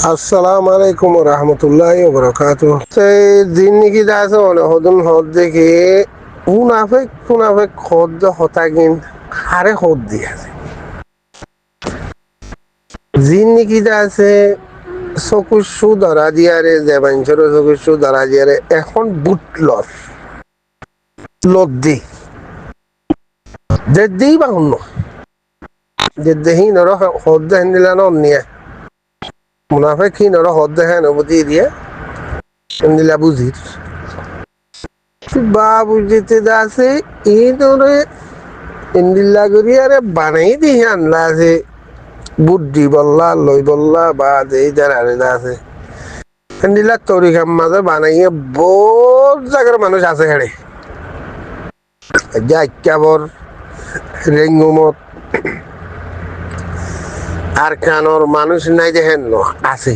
আসসালামু আলাইকুম রহমতুল্লাহ বরকাত সেই দিন নাকি যাচ্ছে মনে হদুন হদ দেখে মুনাফেক মুনাফেক হদ হতাগিন হারে হদ দিয়ে আছে জিন নাকি যাচ্ছে চকুশু ধরা দিয়ারে দেবাঞ্চর চকুশু ধরা দিয়ারে এখন বুট লদ্দি দেই বা শুন দেহি নর হদ দেহেন দিলা নিয়ে মুনাফেক হি নর হদ দেহেন অবধি দিয়ে দিলা বুঝির বা বুঝতে আছে এই ধরে ইন্দিল্লা করি আরে বানাই দিয়ে আনলা আছে বুদ্ধি বললা লই বললা বা এই যারা আছে ইন্দিল্লা তরিকার মাঝে বানাইয়ে বহুত জায়গার মানুষ আছে হেড়ে জাইকাবর রেঙ্গুমত আর কানর মানুষ নাই দেখেন আছে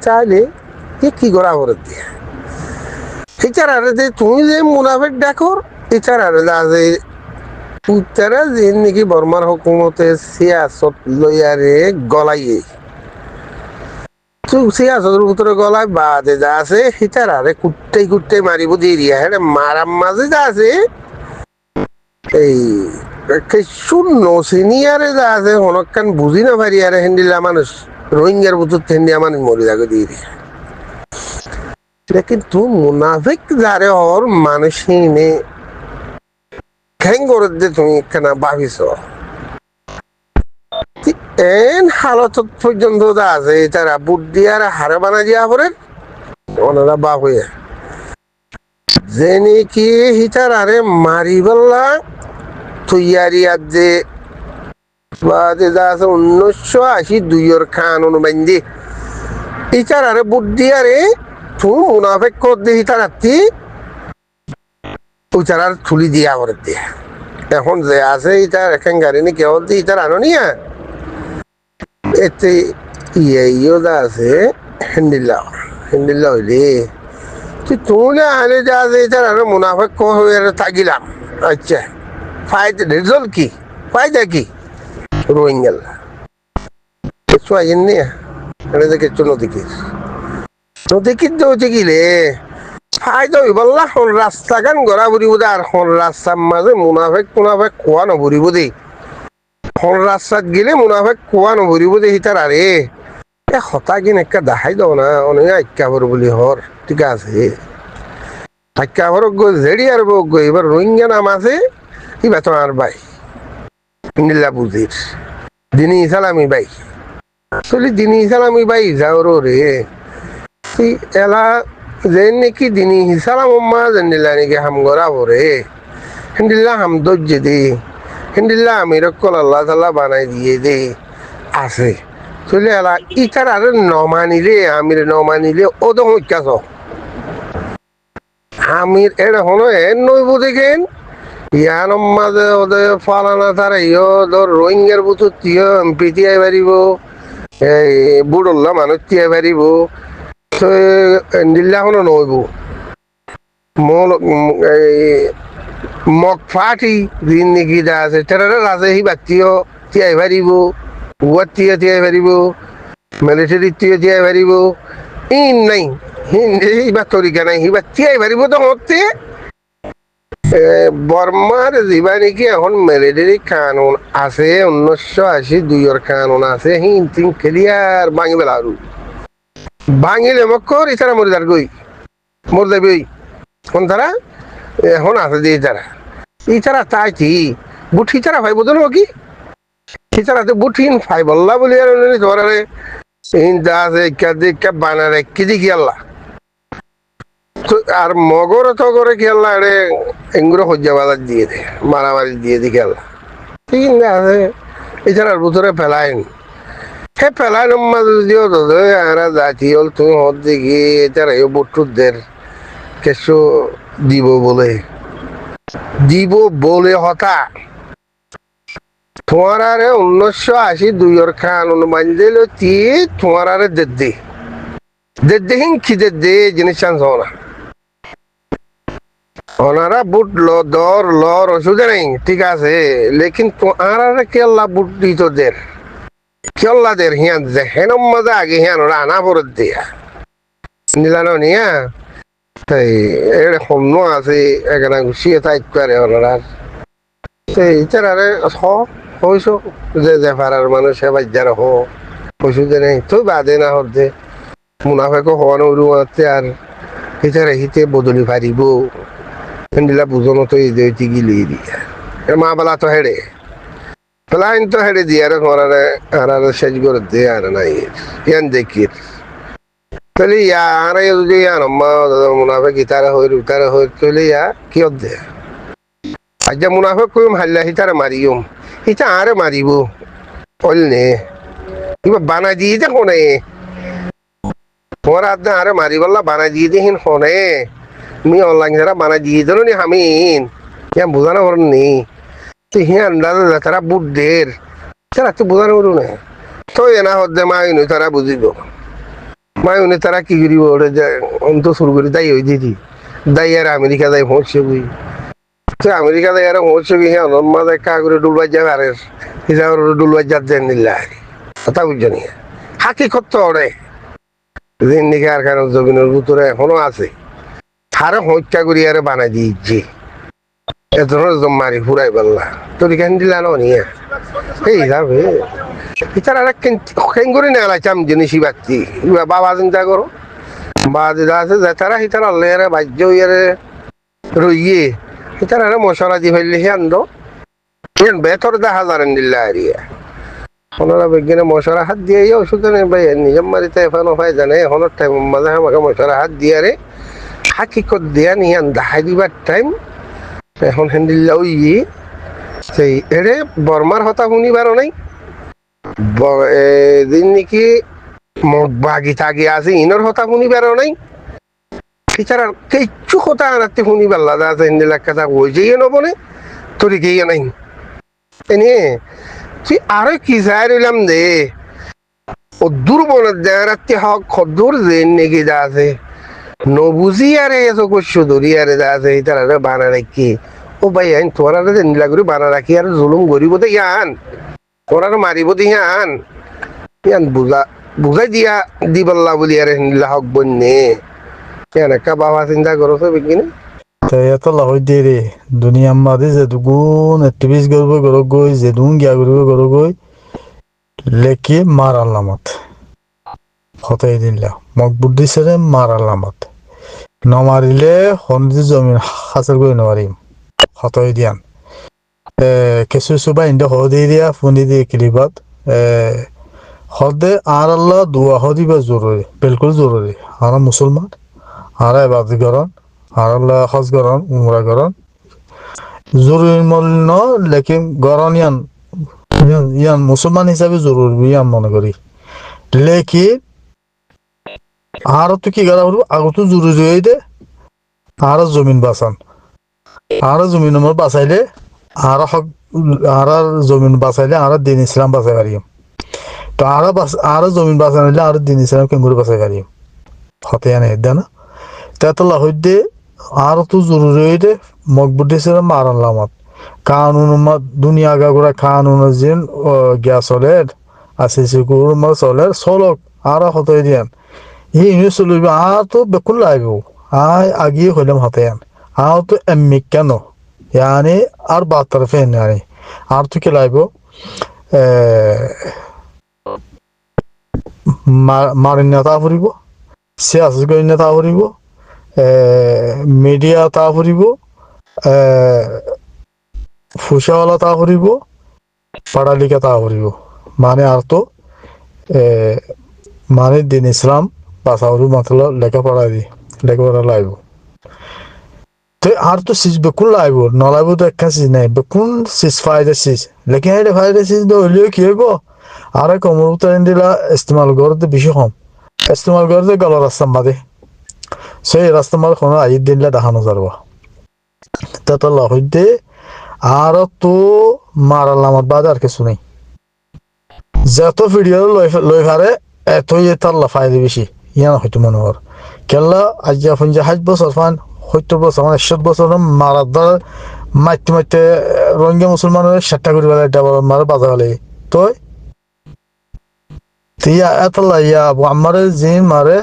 চাইলে কি করা করে দিয়ে এছাড়া যে তুমি যে মুনাফেক দেখো এছাড়া আছে উত্তরা যে নাকি বর্মার হুকুমতে সিয়াসত লইয়ারে গলাইয়ে সিয়াসতের ভিতরে গলায় বাদে যা আছে হিতারারে কুট্টাই মারিব দিয়ে দিয়া হ্যাঁ মারাম মাঝে যা আছে এই শূন্য সিনিয়ারে যা আছে অনেকক্ষণ বুঝি না পারি আরে হিন্দিলা মানুষ রোহিঙ্গার বুতুর হিন্দিয়া মানুষ মরে যাবে দিয়ে দিয়া কিন্তু মুনাফিক যারে হর মানুষহীনে ঘ্যাং করে যে তুমি কেনা ভাবিস এন হালত পর্যন্ত আছে তারা বুদ্ধি আর হারে বানা দিয়া পরে ওনারা বাপ হয়ে যে নাকি হিটার আরে মারি বললা তৈয়ারি আর যে বা যে যা আছে 1982 খান অনুবান্ধি হিটার আরে বুদ্ধি আরে তুমি মুনাফেক কর দিয়ে হিটার আত্মি ওই তার থুলি দিয়া পরে দিয়ে এখন যে আছে ইটার এখন গাড়ি নি কেবল দিয়ে ইটার আনো নিয়া এতে ইয়েও যা আছে হ্যান্ডিল্লা হইলে তুই তুমি আনে যা আছে ইটার আরো মুনাফেক হয়ে থাকিলাম আচ্ছা ফায়দা রেজাল্ট কি ফায়দা কি রোহিঙ্গাল কিছু আইন নিয়ে এটা দেখে নদী কিন্তু হচ্ছে কি রে ফায়দা হইবল্লা হন রাস্তা গান গড়া বুড়িব দে আর হন রাস্তার মাঝে মুনাফেক খোয়া নভরিব দে হন রাস্তাত গেলে মুনাফেক খোয়া নভরিব দে হিতার আরে হতা কিন একটা দেখাই দাও না অনেক আজ্ঞাভর বলি হর ঠিক আছে আজ্ঞাভর জেডি আর এবার রোহিঙ্গা নাম আছে এবার তোমার ভাই নীলা বুঝির দিনী ইসালামি ভাই চলি দিনী ইসালামি ভাই যাও রে এলা যে নাকি দিনী হিসালাম জেনিলা নাকি হাম গড়া ভরে হিন্দিল্লা হাম দর্জে দে হিন্দিল্লা আমির কল আল্লাহ তাল্লাহ বানাই দিয়ে দে আছে চলে এলা ইটার আর নমানিলে আমির নমানিলে ও তো হইকাছ আমির এটা হনো এন নইব দেখেন ইয়ান মাঝে ওদের ফালানা তারা ইয় ধর রোহিঙ্গার বুথু তিয় এমপি তিয়াই পারিব এই বুড়ল্লা মানুষ তিয়াই পারিব দিল্লাখনো নইব মগ ফাটি দিন নাকি যা আছে তেরারে রাজে সি বাতিও তিয়াই পারিব গুয়ার তিয়াই পারিব মিলিটারি তিয়াই পারিব ইন নাই হিবার তরিকা নাই সিবার তিয়াই পারিব তো হতে বর্মার যিবা নাকি এখন মিলিটারি কানুন আছে 1982 কানুন আছে হিন তিন ক্লিয়ার ভাঙি পেলা আৰু ভাঙিলে মক্কর ইতারা মরে যার গই মর যাবি কোন তারা এখন আছে যে ইতারা তাই কি বুট ইতারা ভাই বোঝো কি ইতারাতে বুট হিন ফাই বললা বলি আর ধরারে হিন যা আছে বানারে কি দি গিয়াল্লা আর মগর তো করে গিয়াল্লা রে এঙ্গুলো হজ্জা বাজার দিয়ে দে মারামারি দিয়ে দি গিয়াল্লা ঠিক আছে ইতারার ভিতরে ফেলাইন হে পেলাই নম্মা যদিও আরা জাতি হল তুমি হত দেখি এটার এই বটুদের কিছু দিব হতা তোমার আরে 1982 খান অনুমান দিল তি তোমার আরে দেদ্দে হিংকি দেদ্দে জিনিস চান্স না ওনারা বুট লর অসুবিধা নেই ঠিক আছে লেকিন তোমার আরে কে আল্লাহ বুট দিত দের কেল্লাদের হিয়ান যে হেনম মজা আগে হিয়ান ওরা আনা পরত দিয়া নিলানো নিয়া তাই এর হন্য আছে এখানে ঘুষিয়ে তাই করে ওরা সেই তারারে হইছ যে পাড়ার মানুষ এবার যারা হইছু যে নেই তুই বাদে না হতে মুনাফেকো হওয়ানো উড়ুয়াতে আর হিতারে হিতে বদলি পারিব হেন্দিলা বুঝনো তো এই যে গিলি দিয়া মা বেলা তো হেড়ে প্লাইন তো হেড়ে দিয়ে আর ঘরারে শেষ করে দে আর নাই ইয়ান দেখির তাহলে ইয়ার যদি ইয়ান মুনাফেক ইতারে হই তাহলে ইয়া কি দে আজ্ঞা মুনাফেক কইম হাল্লা হিতারে মারিম হিতা আরে মারিব অলনে কিবা বানাই দিয়ে দেখো নে তোমার আদনা আরে মারিবল্লা বানাই দিয়ে দিহিন ফোনে তুমি অনলাইন যারা বানাই দিয়ে দিল নি হামিন ইয়া বোঝানো করেননি তো হিয়া আন্দাজে তারা বুদ্ধের তারা তো বোঝানো করু না তো এনা হদ্দে মায়ুনি তারা বুঝিব মায়ুনি তারা কি করিব ওরে অন্ত শুরু করে দায়ী হয়ে দিদি দায়ী আর আমেরিকা যাই পৌঁছে বুঝি তো আমেরিকা যাই আর পৌঁছে গিয়ে হ্যাঁ নর্মাল একা করে ডুলবাই যাবে আর হিসাব ডুলবাই যার দেন নিল্লা কথা বুঝছো নি হাকি করতে ওরে দিন দিকে আর কারণ জমিনের ভিতরে এখনো আছে আরে হত্যা করি আরে বানাই দিয়েছি এত মারি ফুরাই পারলা তোর কেন দিলা নিয়ে এই যাবে এছাড়া কেন করে নেলাইছাম জিনিসই বাচ্চি বাবা চিন্তা করো বা দিদা আছে যে তারা হিতার আল্লাহ আরে বাহ্য ইয়ারে রইয়ে হিতার আরে মশলা দি ফেললে সে আনন্দ বেতর দেখা যারেন দিল্লা হারিয়ে ওনারা বিজ্ঞানে মশলা হাত দিয়ে ওষুধ নেই ভাই নিজের মারিতে এফানো হয় জানে এখনো টাইম মাঝে আমাকে মশলা হাত দিয়ে রে হাকিকত দিয়া নিয়ে দেখাই দিবার টাইম এখন হেন্দিল্লা ওই সেই এরে বর্মার হতা শুনিবার নাই দিন নাকি বাগি থাকি আছে ইনর হতা শুনিবার নাই টিচার কিচ্ছু কথা রাত্রি শুনিবার লাদা আছে হেন্দিল্লা কথা ওই যেয়ে নবনে তোর গিয়ে নাই এনে তুই আরো কি চাই রইলাম দে ও দুর্বলের দেয় রাত্রি হক খদ্দুর যে নেগে যা আছে নবুঝি আরে এসো করছো ধরি আরে যা আছে তারা বানা রাখি ও ভাই আইন তোমার আরে নিলা করে বানা রাখি আর জুলুম গরিব দে ইয়ান তোমার মারিব দে ইয়ান ইয়ান বুঝাই দিয়া দিবল্লা বলি আরে নিলা হক বন্যে ইয়ান একটা বাবা চিন্তা করো তো বিজ্ঞানী এত লাহই দিয়ে রে দুনিয়ার মাঝে যে দুগুণ এক্টিভিস্ট করব গরো গই যে দুন গিয়া করব গরো গই লেখি মার আলামত হতাই দিলা মকবুর দিছে মার আলামত নমারিলে হন্দি জমিন হাসিল করে নমারিম হতাই দিয়ান কিছু সুবা ইন্দে হদি দিয়া ফুনি দিয়ে ক্লিপাত হদে আর আল্লাহ দুয়া হদিবা জরুরি বিলকুল জরুরি আর মুসলমান আর ইবাদত করন আর আল্লাহ হজ করন উমরা করন জরুরি মূল্য লেকিন গরন ইয়ান মুসলমান হিসাবে জরুরি ইয়ান মনে করি লেকিন আর তো কি করা হলো আগত জরুরি হয়ে দে আর জমিন বাঁচান আর জমিন আমার বাঁচাইলে আর জমিন বাঁচাইলে আর দিন ইসলাম বাঁচাই পারিম তো আর জমিন বাঁচাইলে আর দিন ইসলাম কেঙ্গুরি বাঁচাই পারিম হতে আনে দে না তেতলা হইতে আর তো জরুরি হইতে মকবুর দিছে মারান লামাত কানুন দুনিয়া গাগুড়া কানুন যেন গিয়া চলের আছে সিকুর চলের চলক আর হতে দিয়ান ইনি চলিব আর তো বেকুল লাগব আই আগিয়ে হইলাম হতে আন আর তো এমিক কেন ইয়ানি আর বাহাত্তর ফেন ইয়ানি আর তো কি লাগব মারিন নেতা ফুরিব সিয়াসত করি নেতা ফুরিব মিডিয়া তা ফুরিব ফুসাওয়ালা তা ফুরিব পড়ালিখা তা ফুরিব মানে আর তো মানে দিন ইসলাম বাসাউরি মাত্র লেখাপড়া লাগব তো আর তো সিজ বেকুন লাগব নলাইব তো একটা সিজ নাই বেকুন সিজ ফায়দা সিজ লেকিন এটা ফায়দা সিজ হইলেও কি হইব আর কমর উত্তর দিলা ইস্তেমাল করতে বেশি কম ইস্তেমাল করতে গেল রাস্তা মাঝে সেই রাস্তা মাঝে কোনো আইর দিনলে দেখানো যাবো তা হইতে আর তো মারাল আমার বাদ আর কিছু নেই যত ভিডিও লই ফারে এতই তার ফায়দা বেশি ইয়ান হয়তো মনে হর কেলা আজ এখন যে 60 বছর ফান 70 বছর 100 বছর মারার দ্বারা মাইতে রোহিঙ্গা মুসলমানের 60টা করে বেলা এটা মারা বাজা হলে তো তিয়া এতলা ইয়া আমারে জিন মারে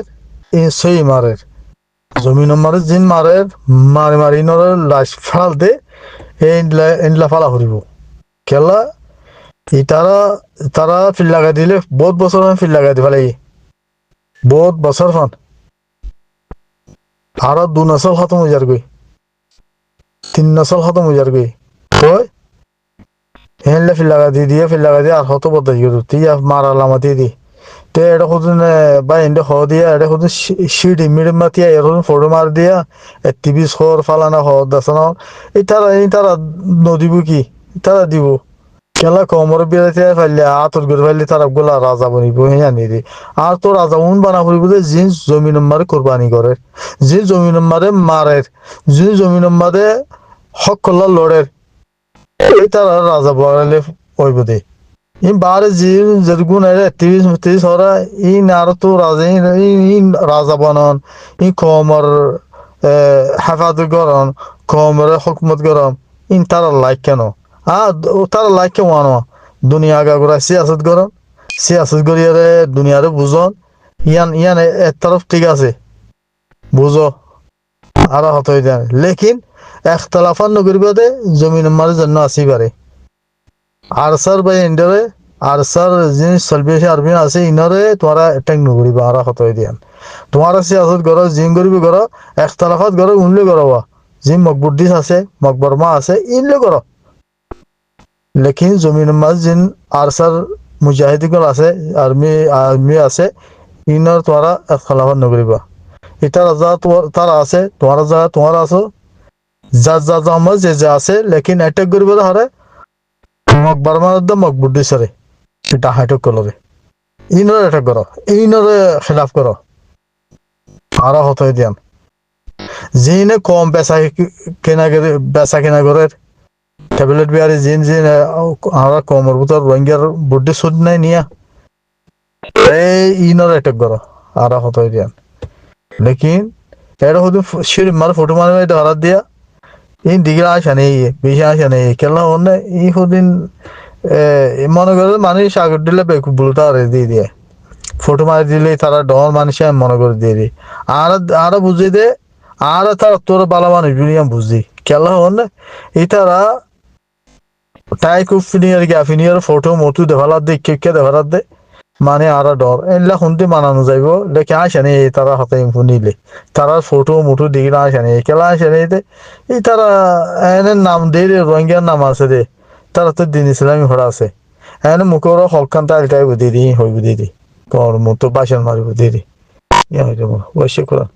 সই মারে জমিন মারে জিন মারে মারি মারি নরে লাশ ফাল দে এনলা ফালা ফুরিব কেলা তারা তারা ফিল লাগাই দিলে বহুত বছর ফিল লাগাই দি ফেলাই বহুত বছর ফান আর 2 নসল খতম হয়ে যার গই 3 নসল খতম হয়ে যার গই ওই এনলা ফিল লাগাই দিয়ে ফিল লাগাই দিয়ে আর হত বদাই গেল তিয়া মারা লামাতি দি তে এটা খুদুন বা এন্ডে হ দিয়া এটা খুদুন শিডি মিডিয়াম মাতিয়া এরকম ফটো মার দিয়া টিভি সর ফালানা হ দাসানো এই তারা নদীব কি তারা দিব কেলা কমর বেড়াতে ফাইলে আতর করে ফাইলে তারা গোলা রাজা বনিব জানি দি আর তো রাজা উন বানা ফুরিব যে জিন জমিন মারে কোরবানি করে জিন জমিন মারে মারের জিন জমিন মারে হক কল্লা লড়ের এই তারা রাজা বনালে ওইব দে in bare jil zergun ere tis hora in arto raza in raza banan in komar hafad goran komar hukmat goran in tara like keno tara like wano dunia ga gora siyasat goran siyasat goriyare duniyare buzon yan et taraf ঠিক আছে বুঝো আর হতই দেন লেকিন ইখতিলাফান নগরিবাদে জমিন মার জন্য আসি পারে Archer by এন্ডারে Archer জিন সলবেশে আরবি আছে ইনরে তোরা অ্যাটাক নগরি বারা হতই দিয়ান তোমার সিয়াসত গর জিন গরিবি গর ইখতিলাফাত গর উনলে গরবা জিন মকবুদ্দিস আছে মকবরমা আছে ইনলে গর লেকিন জমিন মাঝ জিন আরসার মুজাহিদিগল আছে আর্মি আছে ইনর তোরা ইখতিলাফাত নগরিবা এটা রাজা তারা আছে তোমার আছো যা জামা যে আছে লেকিন অ্যাটাক গরিবা হারে মকবরমার মকবুদ্দিস রে এটা হাইটক করলে ইনরে অ্যাটাক করো ইনরে খিলাফ করো আর হতই দিয়ান জিনে কম বেচা কেনা করে ট্যাবলেট বিয়ারে জিন আর কমর ভিতর রোহিঙ্গার বুদ্ধি সুদ নাই নিয়া এই ইনরে অ্যাটাক করো আর হতই দিয়ান লেকিন এটা শুধু শিরিপ মার ফটো মারে ধরা দিয়া ইন দিকে আসা নেই বেশি আসা নেই কেলা অন্য ই সুদিন মনে করে মানুষ সাগর দিলে বুলটা দিয়ে দিয়ে ফটো মারি দিলে তারা ডর মানুষ মনে করে দিয়ে দি আর বুঝি দে আর তার তোর বালা মানুষ দুনিয়া বুঝি কেলা হন এই তারা টাই খুব ফিনিয়ার ফটো মটু দেখালার দে কে দেখালার দে মানে আর ডর এগুলা শুনতে মানানো যাইব দেখে আসে নেই তারা হাতে শুনিলে তারা ফটো মুঠো দিকে আসে নেই কেলা আসে নেই এই তারা এনে নাম দে রোহিঙ্গার নাম আছে দে তারা তো দিন ইসলামী ঘোড়া আছে এনে মুখর হকান তাই বুঝি দি হইব দিদি কর মতো বাসন মারিব দিদি ইয়া হইতে বসে করান